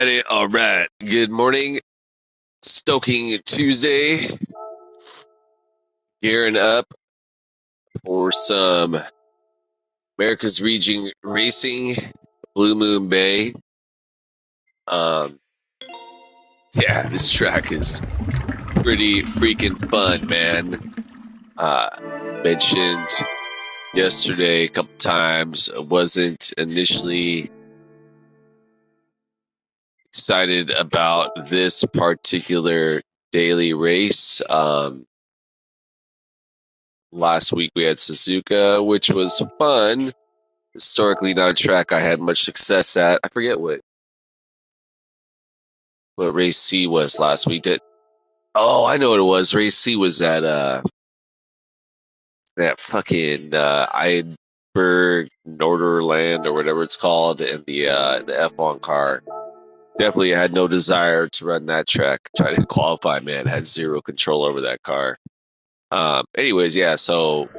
All right. Good morning. Stoking Tuesday. Gearing up for some America's Region Racing, Blue Moon Bay. Um, yeah, this track is pretty freaking fun, man. Mentioned yesterday a couple times. I wasn't initially excited about this particular daily race. Last week we had Suzuka, which was fun. Historically not a track I had much success at. I forget what race C was last week. I know what it was. Race C was at that fucking Eidberg Norderland or whatever it's called, and the F1 car. Definitely had no desire to run that track. Tried to qualify, man. Had zero control over that car. Anyways, yeah. So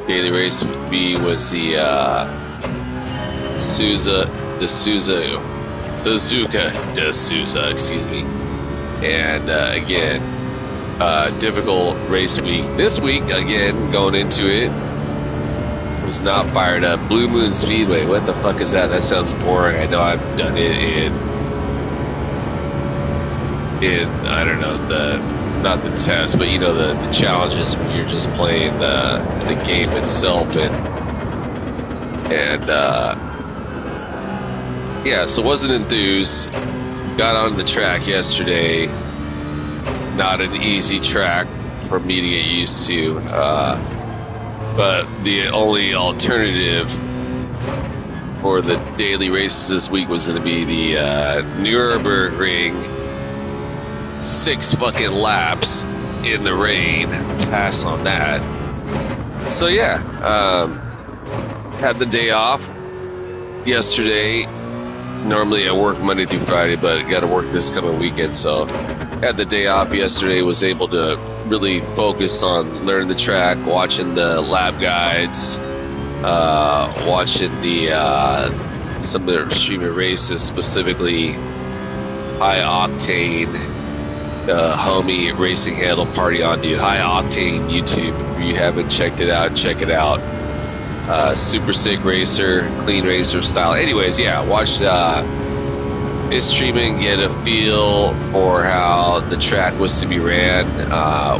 daily race with B was the Suzuka de Souza, excuse me. And again, difficult race week. This week, again, going into it, was not fired up. Blue Moon Speedway, what the fuck is that? That sounds boring. I know I've done it in I don't know, not the test, but you know, the challenges when you're just playing the game itself, and yeah, so wasn't enthused. Got on the track yesterday. Not an easy track for me to get used to. But the only alternative for the daily races this week was going to be the Nürburgring 6 fucking laps in the rain. Pass on that. So yeah, had the day off yesterday. Normally I work Monday through Friday, but got to work this coming weekend, so had the day off yesterday. Was able to really focus on learning the track, watching the lab guides, watching the some of the streaming races, specifically High Octane, homie Racing Handle Party On, dude. High Octane YouTube. If you haven't checked it out, check it out. Super sick racer, clean racer style. Anyways, yeah, watch his streaming, get a feel for how the track was to be ran.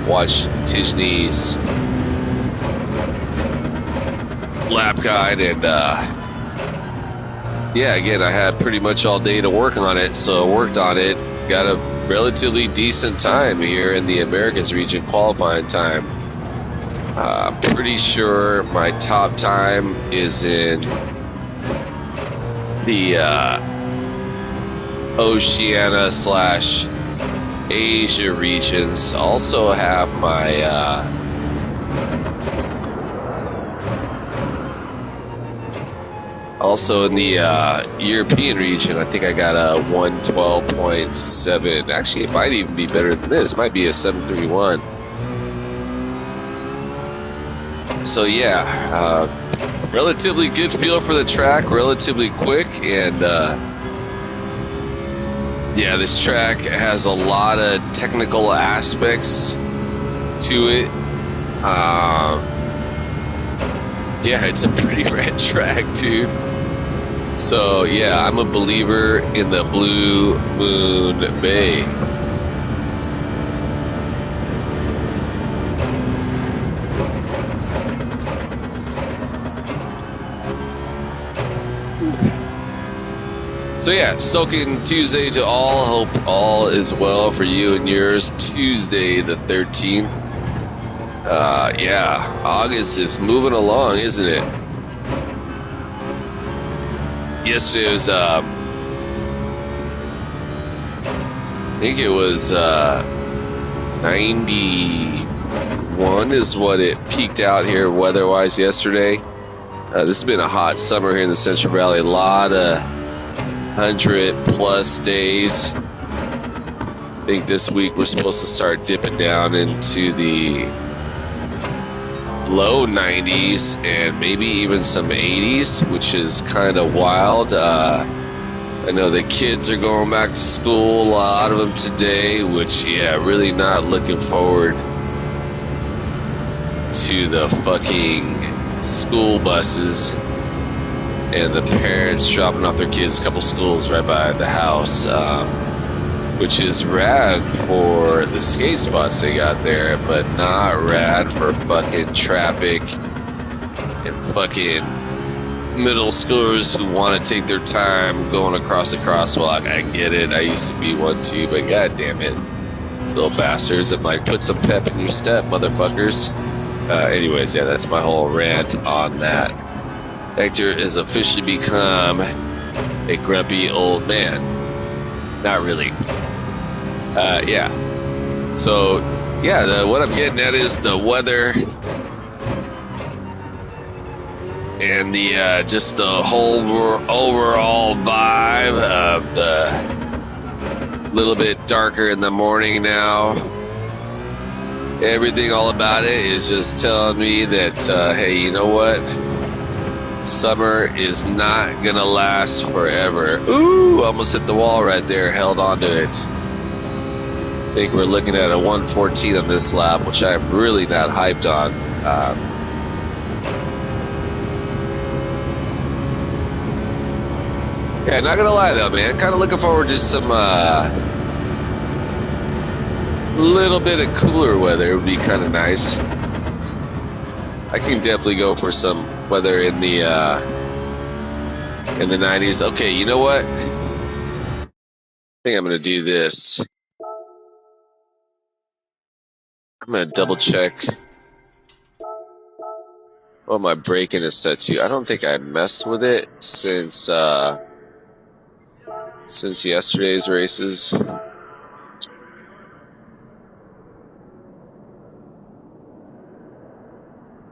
Watch Tijni's lap guide, and yeah, again, I had pretty much all day to work on it, so worked on it. Got a relatively decent time here in the Americas region qualifying time. Pretty sure my top time is in the Oceania/Asia regions. Also have my also in the European region. I think I got a 112.7. Actually, it might even be better than this. It might be a 731. So yeah, relatively good feel for the track, relatively quick, and yeah, this track has a lot of technical aspects to it. Yeah, it's a pretty rad track, dude. So yeah, I'm a believer in the Blue Moon Bay. So yeah, Stoking Tuesday to all. Hope all is well for you and yours. Tuesday the 13th. Yeah, August is moving along, isn't it? Yesterday was, I think it was 91 is what it peaked out here weather-wise yesterday. This has been a hot summer here in the Central Valley. A lot of 100-plus days. I think this week we're supposed to start dipping down into the low 90s and maybe even some 80s, which is kind of wild. I know the kids are going back to school, a lot of them today, which, yeah, really not looking forward to the fucking school buses and the parents dropping off their kids a couple schools right by the house, which is rad for the skate spots they got there, but not rad for fucking traffic and fucking middle schoolers who want to take their time going across the crosswalk. I get it. I used to be one too, but god damn it. These little bastards that might put some pep in your step, motherfuckers. Anyways, yeah, that's my whole rant on that. Hector has officially become a grumpy old man. Not really. Yeah. So, yeah, what I'm getting at is the weather and the just the whole overall vibe of the little bit darker in the morning now. Everything all about it is just telling me that, hey, you know what? Summer is not gonna last forever. Ooh, almost hit the wall right there, held onto it. I think we're looking at a 114 on this lap, which I'm really not hyped on. Yeah, not gonna lie though, man. Kind of looking forward to some little bit of cooler weather. It would be kind of nice. I can definitely go for some weather in the 90s. Okay, you know what? I think I'm gonna do this. I'm gonna double check what my braking is set to. I don't think I messed with it since yesterday's races.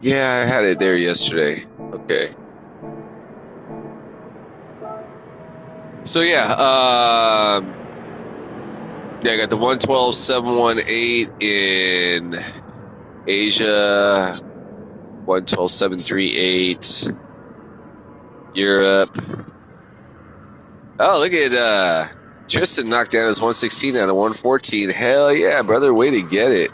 Yeah, I had it there yesterday. Okay. So yeah, I got the 112.718 in Asia, 112.738 Europe. Oh, look at Tristan knocked down his 116 out of 114. Hell yeah, brother, way to get it.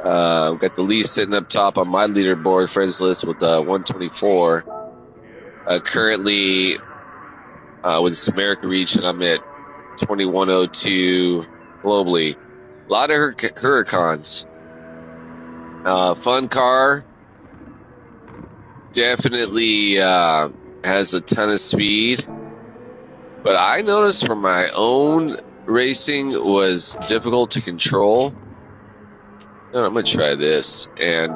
Got the lead sitting up top on my leaderboard friends list with 124. Currently, with this America region, I'm at 2102 globally. A lot of Huracans. Fun car. Definitely has a ton of speed. But I noticed from my own racing was difficult to control. I'm going to try this. And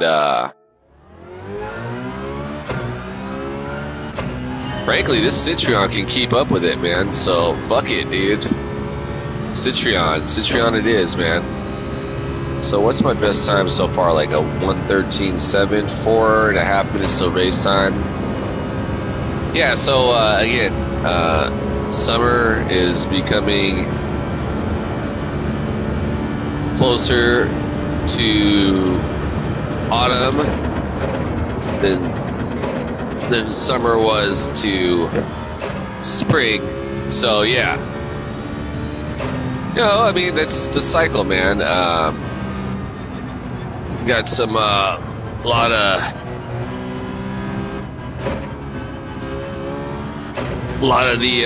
frankly, this Citroen can keep up with it, man. So, fuck it, dude. Citroen it is, man. So, what's my best time so far? Like a 1:13.7, 4.5 minutes till race time. Yeah, so, again, summer is becoming closer to autumn than summer was to spring. So yeah, I mean that's the cycle, man. Got some lot of the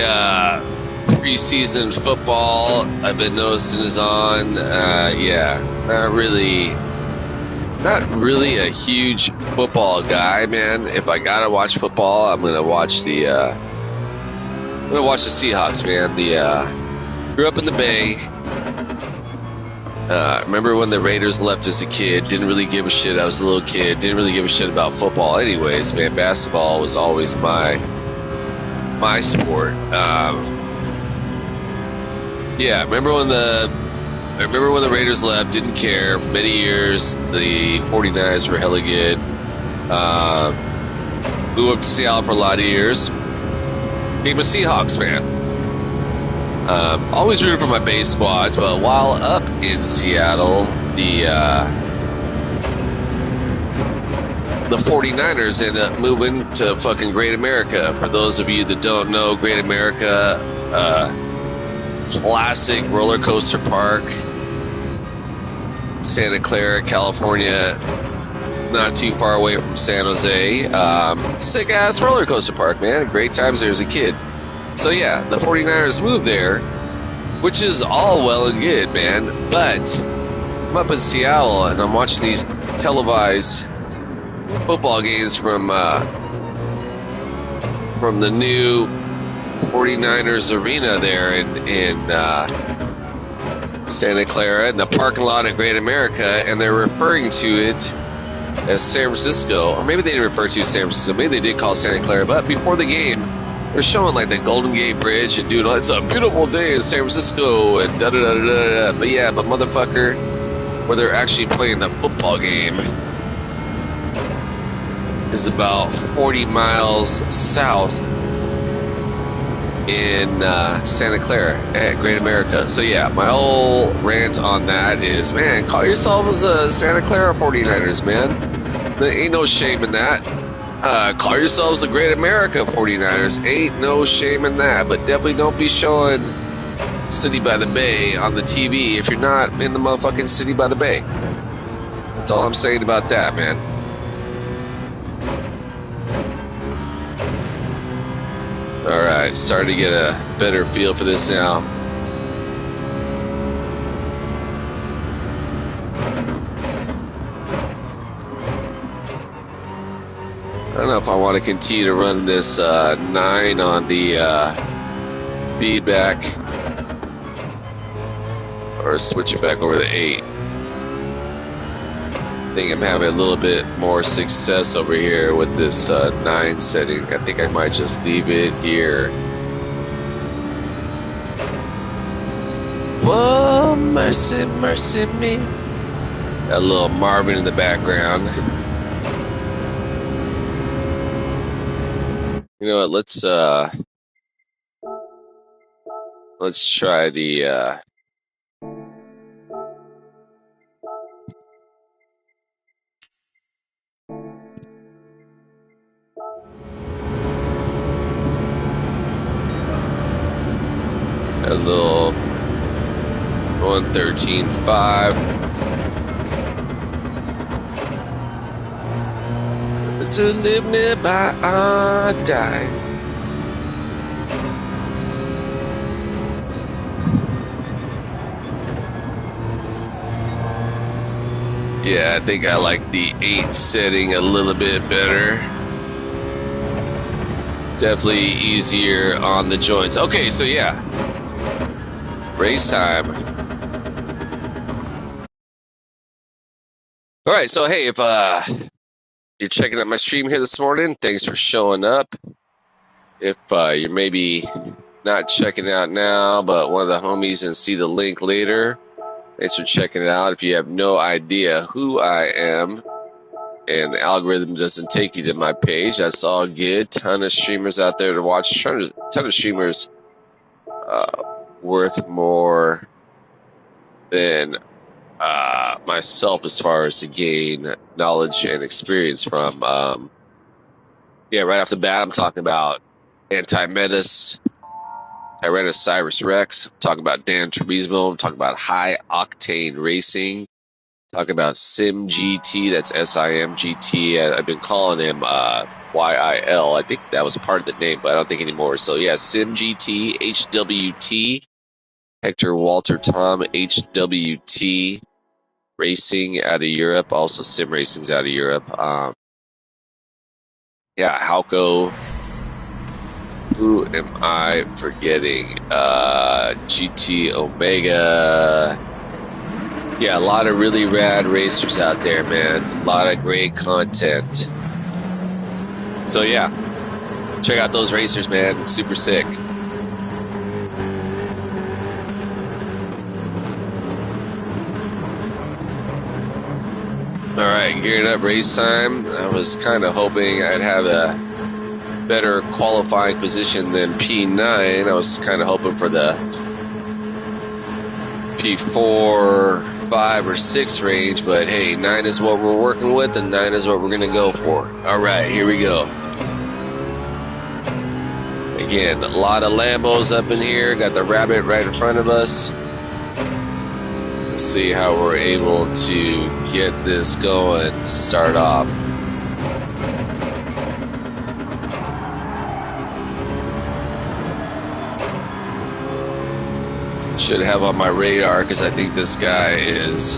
preseason football I've been noticing is on. Not really a huge football guy, man. If I gotta watch football, I'm gonna watch the Seahawks, man. Grew up in the Bay. Remember when the Raiders left as a kid? Didn't really give a shit. I was a little kid. Didn't really give a shit about football, anyways, man. Basketball was always my sport. Yeah, remember when the Raiders left, didn't care for many years. The 49ers were hella good. Moved up to Seattle for a lot of years. Became a Seahawks fan. Always rooted for my base squads, but while up in Seattle, the 49ers ended up moving to fucking Great America. For those of you that don't know, Great America classic roller coaster park, Santa Clara, California, not too far away from San Jose. Sick ass roller coaster park, man. Great times there as a kid. So yeah, the 49ers moved there, which is all well and good, man. But I'm up in Seattle and I'm watching these televised football games from the new 49ers arena there in Santa Clara, in the parking lot at Great America, and they're referring to it as San Francisco, or maybe they didn't refer to San Francisco, maybe they did call Santa Clara, but before the game, they're showing like the Golden Gate Bridge and doing, it's a beautiful day in San Francisco and da-da-da-da-da. But yeah, but motherfucker, where they're actually playing the football game is about 40 miles south in Santa Clara at Great America. So yeah, my whole rant on that is, man, call yourselves Santa Clara 49ers, man. There ain't no shame in that. Call yourselves the Great America 49ers. Ain't no shame in that. But definitely don't be showing City by the Bay on the TV if you're not in the motherfucking City by the Bay. That's all I'm saying about that, man. Alright, starting to get a better feel for this now. I don't know if I want to continue to run this 9 on the feedback or switch it back over to 8. I think I'm having a little bit more success over here with this 9 setting. I think I might just leave it here. Whoa, mercy, mercy me. Got a little Marvin in the background. You know what? Let's try the a little 113.5. To live nearby or die. Yeah, I think I like the 8 setting a little bit better. Definitely easier on the joints. Okay, so yeah. Race time. Alright, so hey, if you're checking out my stream here this morning, thanks for showing up. If you're maybe not checking it out now, but one of the homies and see the link later, thanks for checking it out. If you have no idea who I am and the algorithm doesn't take you to my page, that's all good. Ton of streamers out there to watch. Ton of streamers worth more than myself as far as to gain knowledge and experience from. Yeah, right off the bat, I'm talking about Anti-Metis, Tyrannosaurus Rex. I'm talking about Dan Turismo. I'm talking about High Octane Racing. I'm talking about SimGT. That's SIMGT. I've been calling him YIL. I think that was part of the name, but I don't think anymore. So yeah, SimGT, HWT, Hector Walter Tom, HWT Racing out of Europe. Also Sim Racing's out of Europe. Yeah, Halco. Who am I forgetting? GT Omega. Yeah, a lot of really rad racers out there, man. A lot of great content. So yeah, check out those racers, man. Super sick. Alright, gearing up race time. I was kind of hoping I'd have a better qualifying position than P9. I was kind of hoping for the P4, 5, or 6 range, but hey, 9 is what we're working with, and 9 is what we're going to go for. Alright, here we go. Again, a lot of Lambos up in here. Got the Rabbit right in front of us. Let's see how we're able to get this going to start off. Should have on my radar because I think this guy is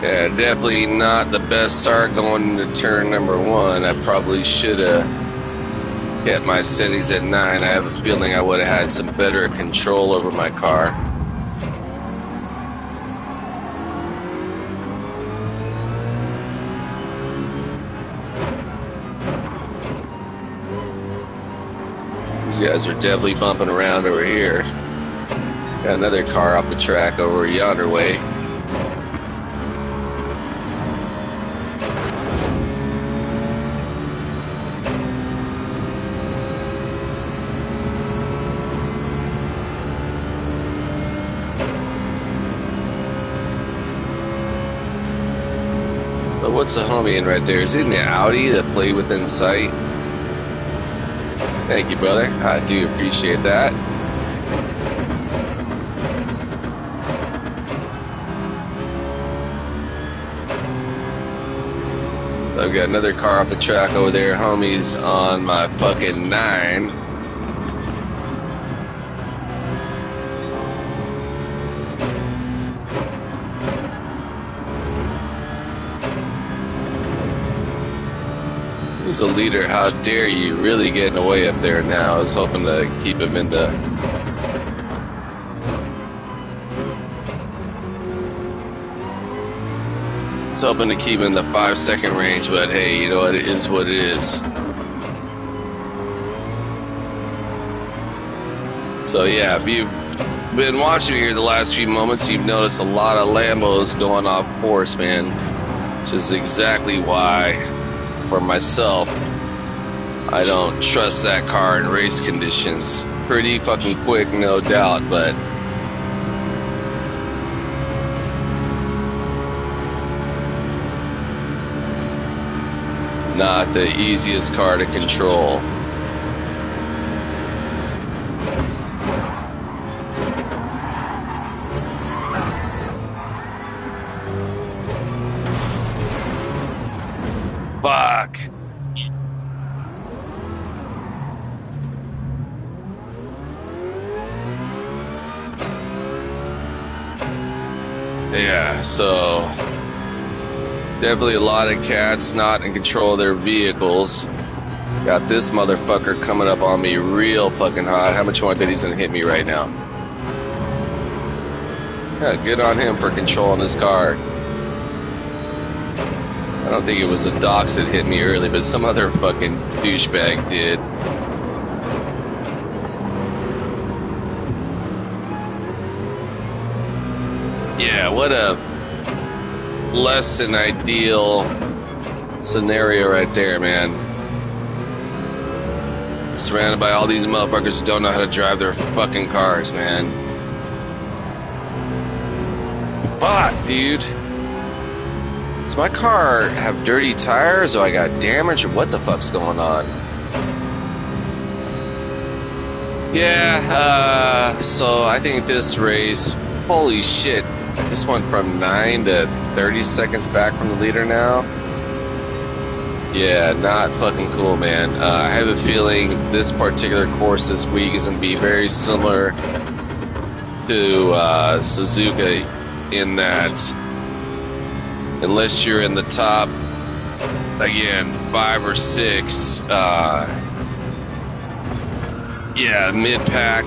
yeah, definitely not the best start going into turn number 1. I probably should have kept my settings at 9. I have a feeling I would have had some better control over my car. These guys are definitely bumping around over here. Got another car off the track over yonder way. But what's the homie in right there? Is it an Audi that played within sight? Thank you, brother. I do appreciate that. I've got another car off the track over there. Homies on my fucking 9. He's a leader. How dare you? Really getting away up there now. I was hoping to keep him in the... I was hoping to keep him in the 5-second range, but hey, you know what? It is what it is. So yeah, if you've been watching here the last few moments, you've noticed a lot of Lambos going off course, man. Which is exactly why... for myself, I don't trust that car in race conditions. Pretty fucking quick, no doubt, but not the easiest car to control. Fuck. Yeah, so definitely a lot of cats not in control of their vehicles. Got this motherfucker coming up on me real fucking hot. How much you want to bet he's gonna hit me right now? Yeah, good on him for controlling his car. I don't think it was the Docs that hit me early, but some other fucking douchebag did. Yeah, what a less than ideal scenario right there, man. Surrounded by all these motherfuckers who don't know how to drive their fucking cars, man. Fuck, dude. Does my car have dirty tires, or I got damaged, or what the fuck's going on? Yeah, so I think this race, holy shit, I just went from 9 to 30 seconds back from the leader now. Yeah, not fucking cool, man. I have a feeling this particular course this week is going to be very similar to Suzuka in that unless you're in the top, again, 5 or 6, yeah, mid-pack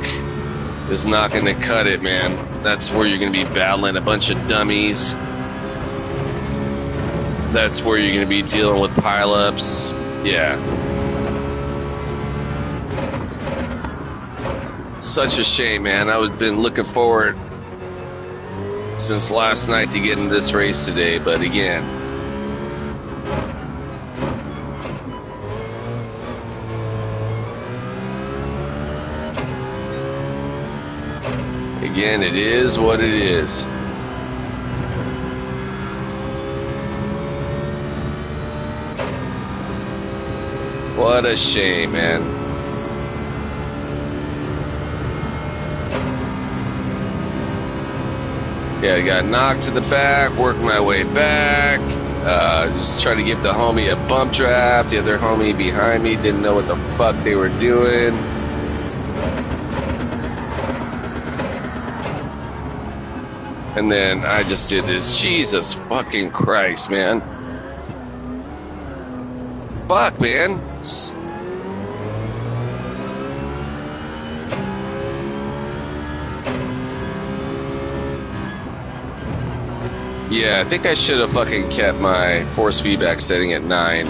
is not going to cut it, man. That's where you're going to be battling a bunch of dummies. That's where you're going to be dealing with pileups. Yeah. Such a shame, man. I've been looking forward since last night to get in this race today, but again, Again, it is what it is. What a shame, man. Yeah, I got knocked to the back, worked my way back. Just trying to give the homie a bump draft. The other homie behind me didn't know what the fuck they were doing. And then I just did this. Jesus fucking Christ, man. Fuck, man. Yeah, I think I should have fucking kept my force feedback setting at 9.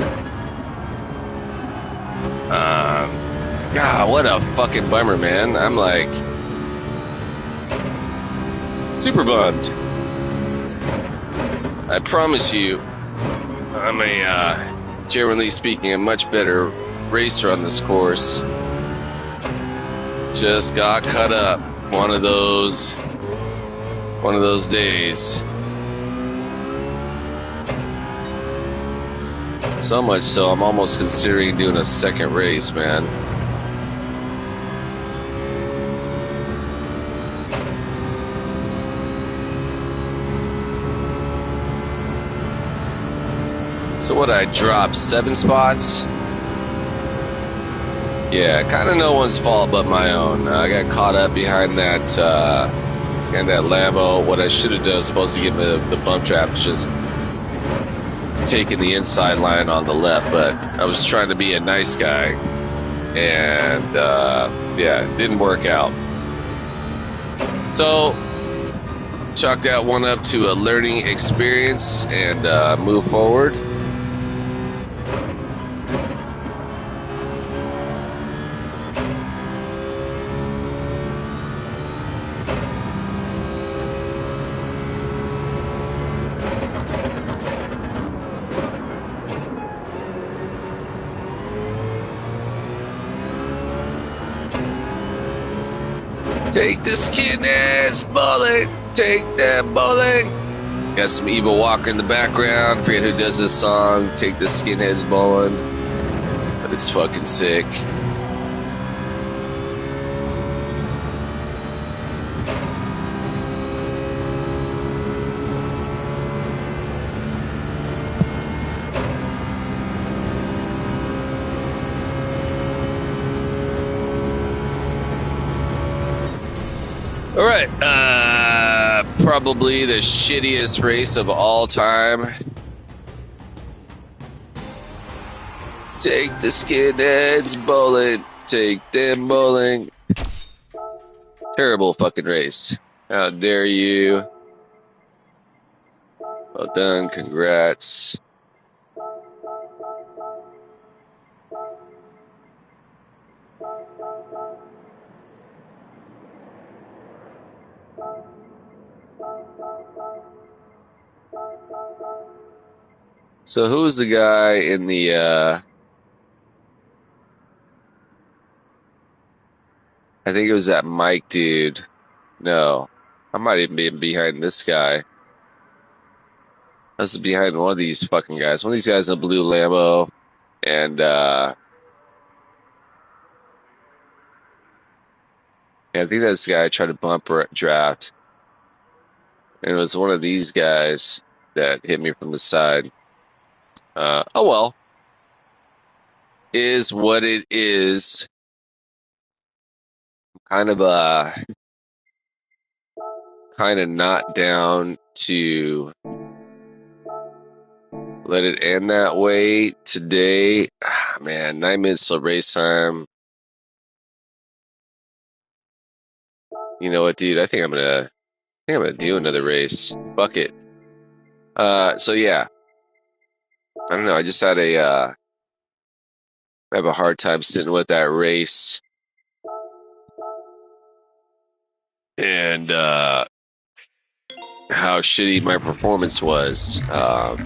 God, what a fucking bummer, man. I'm like super bummed. I promise you, I'm generally speaking, a much better racer on this course. Just got cut up. One of those days. So much so, I'm almost considering doing a second race, man. So what, I dropped 7 spots? Yeah, kind of no one's fault but my own. I got caught up behind that Lambo. What I should have done was supposed to give the bump trap, just taking the inside line on the left, but I was trying to be a nice guy, and yeah, it didn't work out. So chalked that one up to a learning experience and move forward. Take the skinheads bullet, take that bullet. Got some Evil Walker in the background. Forget who does this song. Take the skinheads bowling, but it's fucking sick. All right, probably the shittiest race of all time. Take the skinheads bowling, take them bowling. Terrible fucking race. How dare you? Well done, congrats. So who was the guy in the I think it was that Mike dude. No, I might even be behind this guy. I was behind one of these fucking guys. One of these guys in a blue Lambo, and yeah, I think that's the guy I tried to bump draft, and it was one of these guys that hit me from the side. Oh well, is what it is. Kind of not down to let it end that way today. Man, 9 minutes till race time. You know what, dude? I think I'm gonna do another race. Fuck it. So yeah, I don't know. I just had I have a hard time sitting with that race, and how shitty my performance was. Have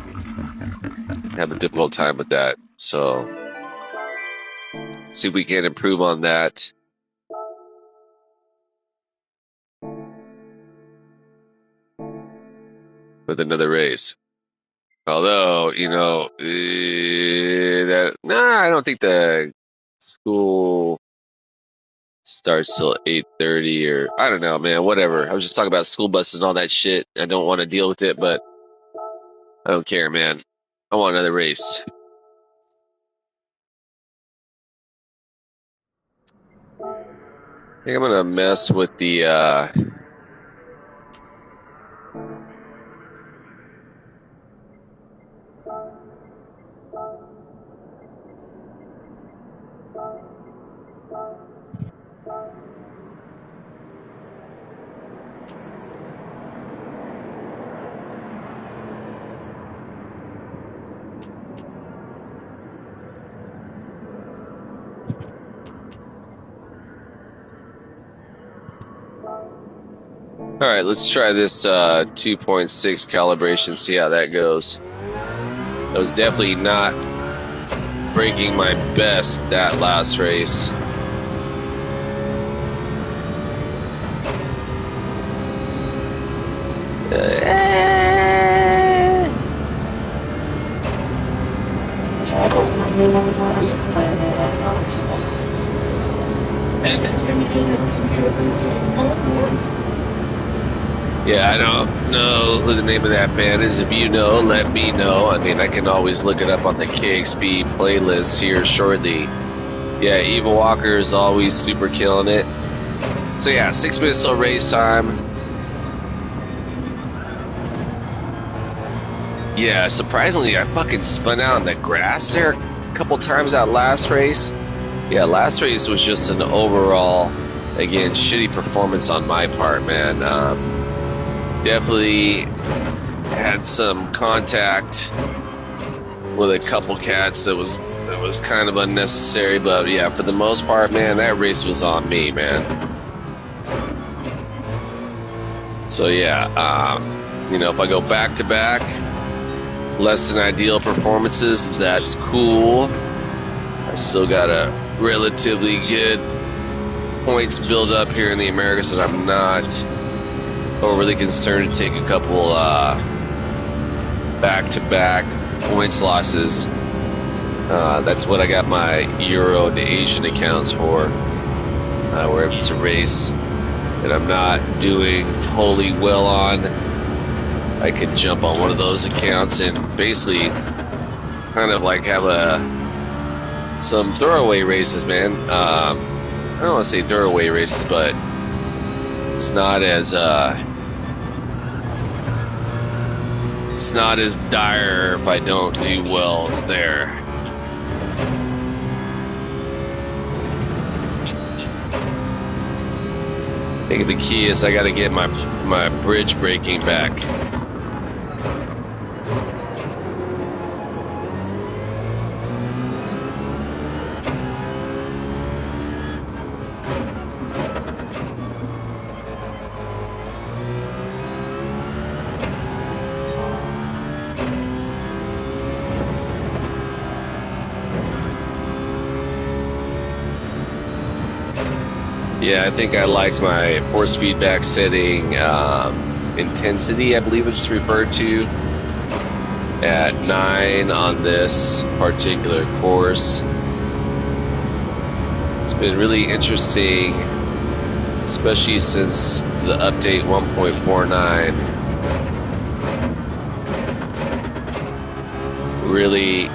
a difficult time with that. So see if we can improve on that. with another race. Although, I don't think the school starts till 8:30 or I don't know, man. Whatever. I was just talking about school buses and all that shit. I don't want to deal with it, but I don't care, man. I want another race. I think I'm gonna mess with the all right, let's try this 2.6 calibration, see how that goes. I was definitely not breaking my best that last race. Yeah, I don't know who the name of that band is. If you know, let me know. I mean, I can always look it up on the KXP playlist here shortly. Yeah, Evil Walker is always super killing it. So yeah, 6 minutes till race time. Yeah, surprisingly, I fucking spun out in the grass there a couple times that last race. Yeah, last race was just an overall, again, shitty performance on my part, man. Definitely had some contact with a couple cats that was kind of unnecessary, but yeah, for the most part, man, that race was on me, man. So yeah, if I go back to back, less than ideal performances, that's cool. I still got a relatively good points build up here in the Americas, and I'm not overly concerned to take a couple back-to-back points losses. That's what I got my Euro to Asian accounts for, where it's a race that I'm not doing totally well on. I could jump on one of those accounts and basically kind of like have some throwaway races, man. I don't want to say throwaway races, but it's not as dire if I don't do well there. I think the key is I got to get my bridge braking back. Yeah, I think I like my force feedback setting intensity, I believe it's referred to, at 9 on this particular course. It's been really interesting, especially since the update 1.49. Really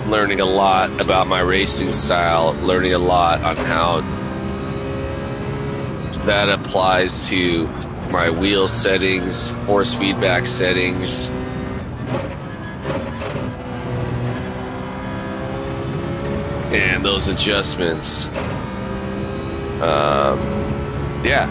learning a lot about my racing style, learning a lot on how that applies to my wheel settings, force feedback settings. And those adjustments. Yeah.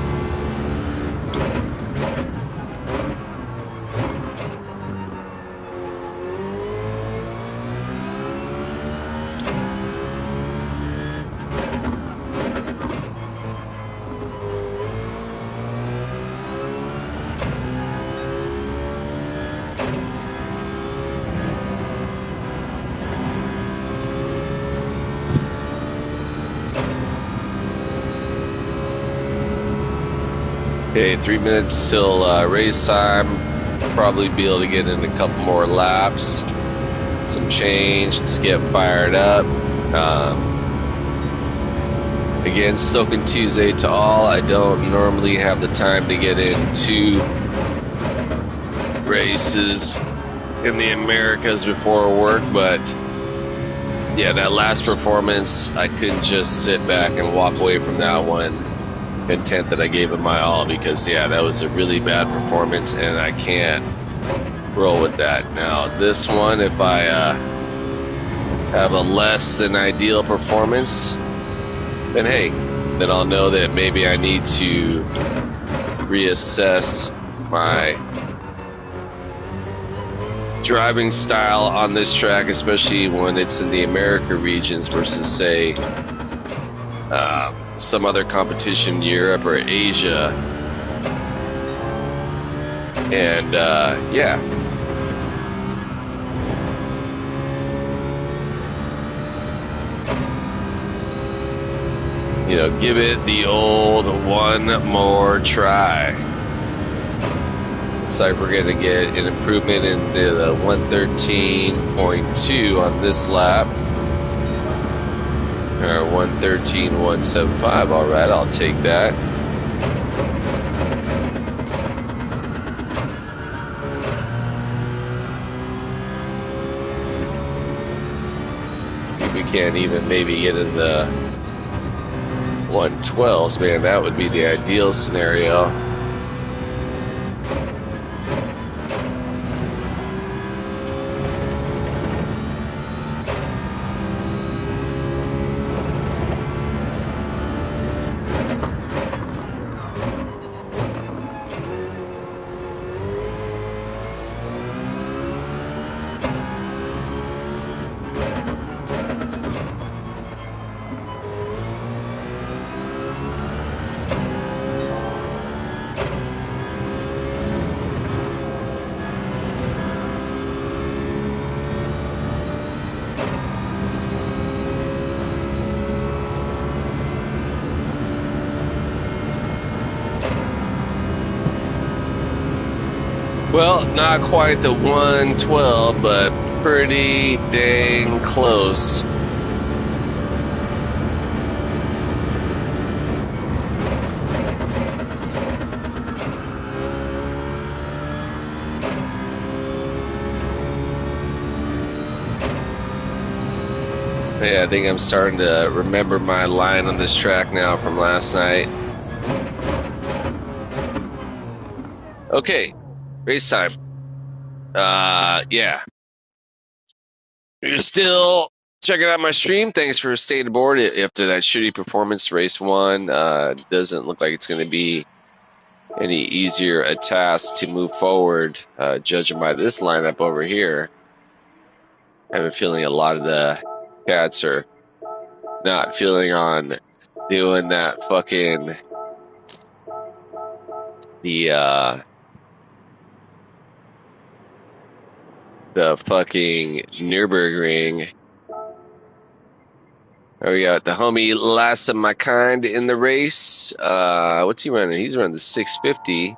Okay, 3 minutes till race time. probably be able to get in a couple more laps, some change, just get fired up. Again, Stoking Tuesday to all. I don't normally have the time to get into races in the Americas before work, but yeah, that last performance, I couldn't just sit back and walk away from that one content that I gave it my all, because yeah, that was a really bad performance and I can't roll with that. Now this one, if I have a less than ideal performance, then hey, then I'll know that maybe I need to reassess my driving style on this track, especially when it's in the America regions versus say some other competition in Europe or Asia. And yeah, you know, give it the old one more try. Looks like we're going to get an improvement into the 113.2 on this lap. Or 113.175. All right, I'll take that. See if we can't even maybe get in the 112s, man. That would be the ideal scenario. Well, not quite the 112, but pretty dang close. Yeah, I think I'm starting to remember my line on this track now from last night. Okay. Race time. Yeah. You're still checking out my stream. Thanks for staying aboard. After that shitty performance, race one doesn't look like it's going to be any easier a task to move forward, judging by this lineup over here. I have a feeling a lot of the cats are not feeling on doing that fucking the fucking Nürburgring. We got the homie Last of My Kind in the race. What's he running? He's running the 650.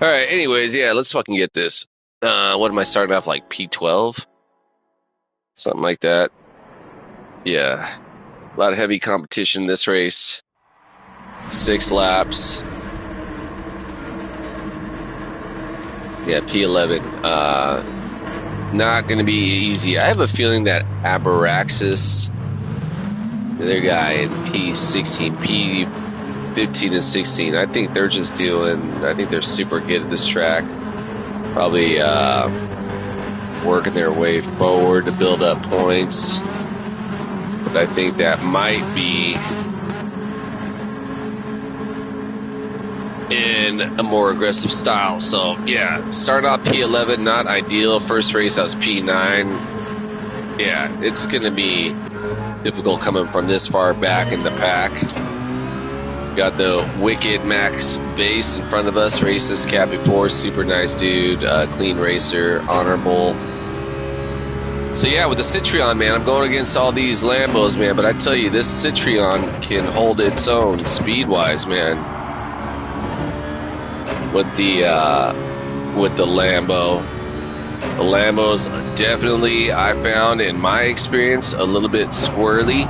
All right. Anyways, yeah, let's fucking get this. What am I starting off like P12? Something like that. Yeah. A lot of heavy competition in this race. 6 laps. Yeah, P11. Not going to be easy. I have a feeling that Abaraxis, the other guy in P16, P15 and 16, I think they're just I think they're super good at this track. Probably working their way forward to build up points. But I think that might be in a more aggressive style. So yeah, start off P11, not ideal. First race I was P9. Yeah, it's going to be difficult coming from this far back in the pack. Got the Wicked Max Base in front of us. Racist Cat before, super nice dude, clean racer, honorable. So yeah, with the Citroen, man, I'm going against all these Lambos, man. But I tell you, this Citroen can hold its own speed-wise, man. With the Lambo. The Lambo's definitely, I found in my experience, a little bit squirrely.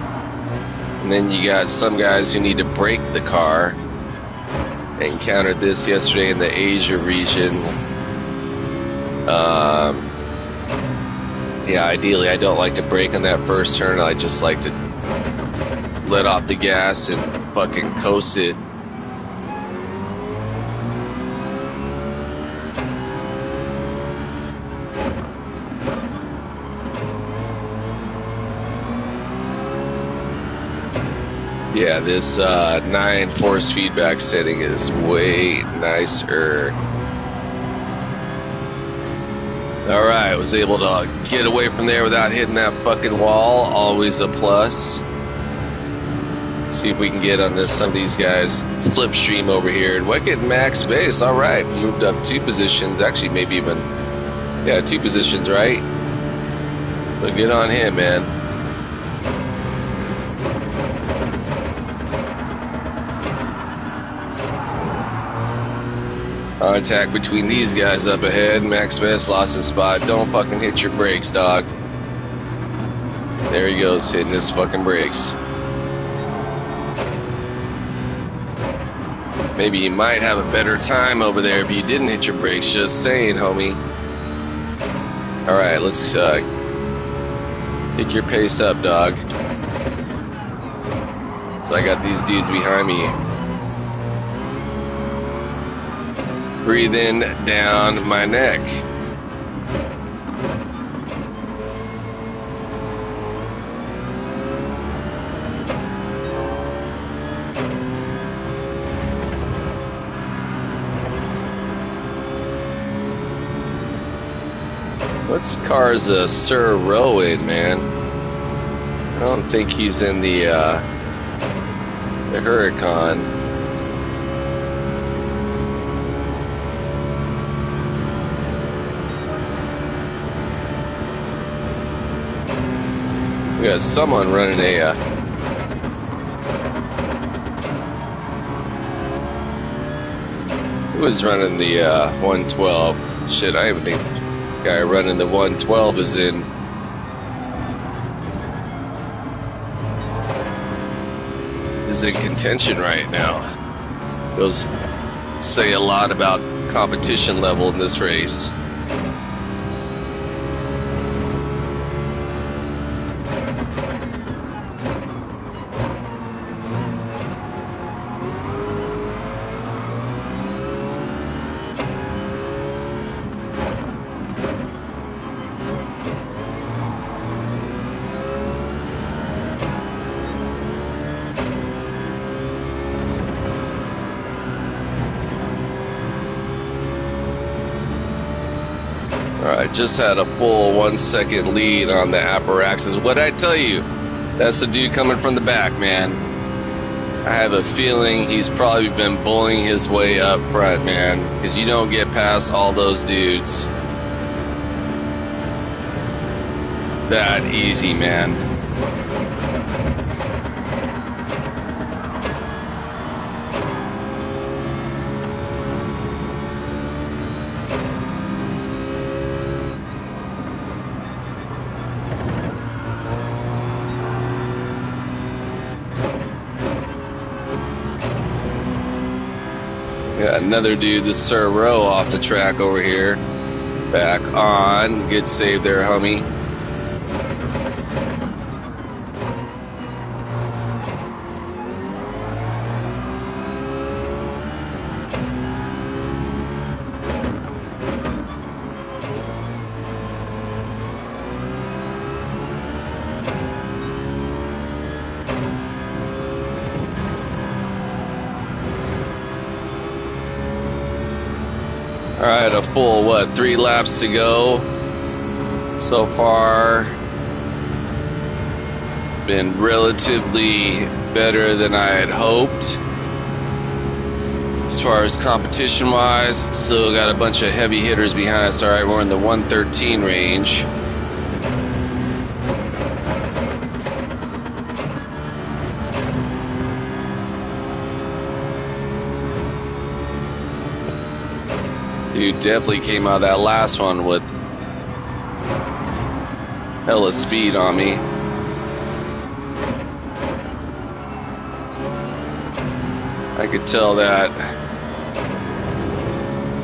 And then you got some guys who need to brake the car. I encountered this yesterday in the Asia region. Yeah, ideally I don't like to brake on that first turn. I just like to let off the gas and fucking coast it. Yeah, this 9 force feedback setting is way nicer. Alright, was able to get away from there without hitting that fucking wall. Always a plus. Let's see if we can get on this, some of these guys. Flipstream over here. And Wicked Max Base, alright. Moved up 2 positions. Actually, maybe even, yeah, 2 positions, right? So get on him, man. Contact between these guys up ahead. Max Best lost his spot. Don't fucking hit your brakes, dog. There he goes, hitting his fucking brakes. Maybe you might have a better time over there if you didn't hit your brakes. Just saying, homie. Alright, let's pick your pace up, dog. So I got these dudes behind me. Breathing down my neck. What's car's Sir Rowan, man? I don't think he's in the Huracan. We got someone running a who was running the 112? Shit, I even think the guy running the 112 is in contention right now. Those say a lot about competition level in this race. Alright, just had a full 1 second lead on the Aparaxis. What'd I tell you? That's the dude coming from the back, man. I have a feeling he's probably been bullying his way up front, man. Because you don't get past all those dudes that easy, man. Got another dude, the Sir Row, off the track over here. Back on. Good save there, homie. Alright, a full, 3 laps to go so far. Been relatively better than I had hoped. As far as competition-wise, still got a bunch of heavy hitters behind us. All right, we're in the 113 range. Dude definitely came out of that last one with hella speed on me. I could tell that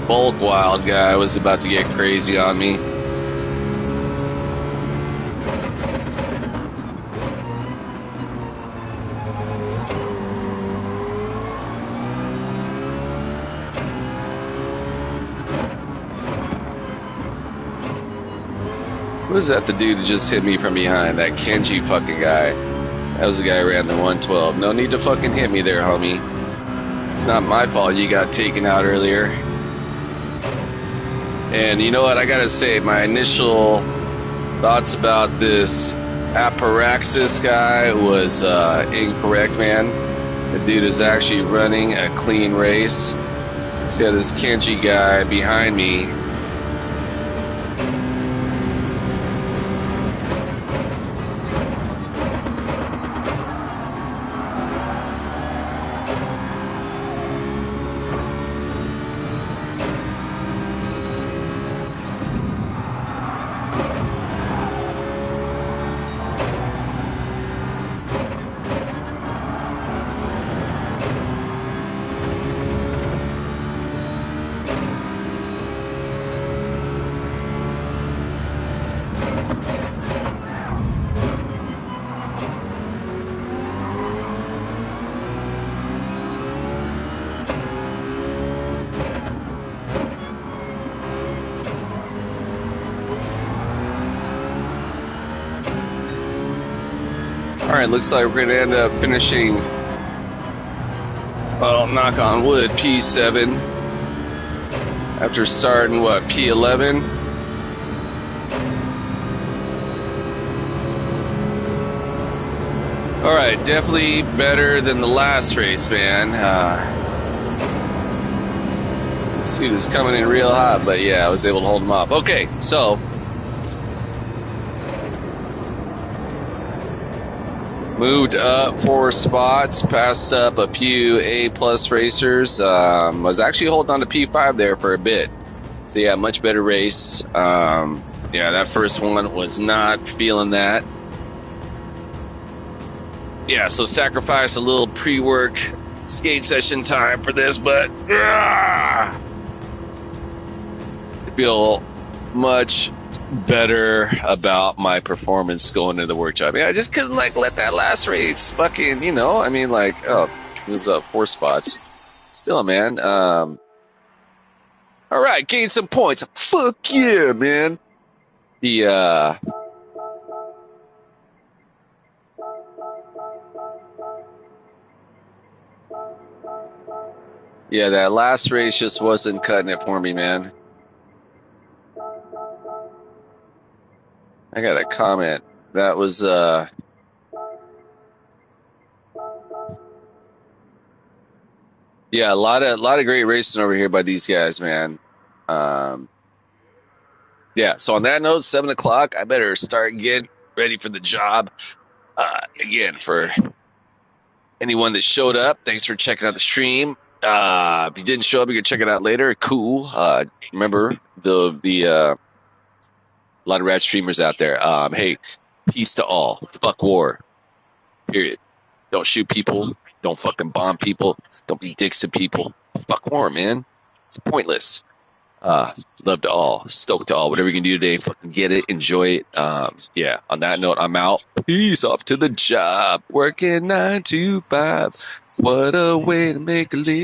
Bulk Wild guy was about to get crazy on me. Was that the dude that just hit me from behind? That Kenji fucking guy. That was the guy who ran the 112. No need to fucking hit me there, homie. It's not my fault you got taken out earlier. And you know what? I gotta say, my initial thoughts about this Aparaxis guy was incorrect, man. The dude is actually running a clean race. See how this Kenji guy behind me. Alright, looks like we're going to end up finishing, well, knock on wood, P7 after starting, what, P11? Alright, definitely better than the last race, man. This dude is coming in real hot, but yeah, I was able to hold him off. Okay, so moved up 4 spots, passed up a few A-plus racers. Was actually holding on to P5 there for a bit. So yeah, much better race. Yeah, that first one was not feeling that. Yeah, so sacrifice a little pre-work skate session time for this, but I feel much better about my performance going into the workshop. Yeah, I just couldn't let that last race fucking, moves up 4 spots. Still, man. All right, gain some points. Fuck yeah, man. Yeah, that last race just wasn't cutting it for me, man. I got a comment. That was yeah, a lot of great racing over here by these guys, man. Yeah, so on that note, 7 o'clock, I better start getting ready for the job. Again, for anyone that showed up, thanks for checking out the stream. If you didn't show up, you can check it out later. Cool. Remember the a lot of rad streamers out there. Hey, peace to all. Fuck war. Period. Don't shoot people. Don't fucking bomb people. Don't be dicks to people. Fuck war, man. It's pointless. Love to all. Stoked to all. Whatever you can do today, fucking get it. Enjoy it. Yeah, on that note, I'm out. Peace. Off to the job. Working 9 to 5. What a way to make a living.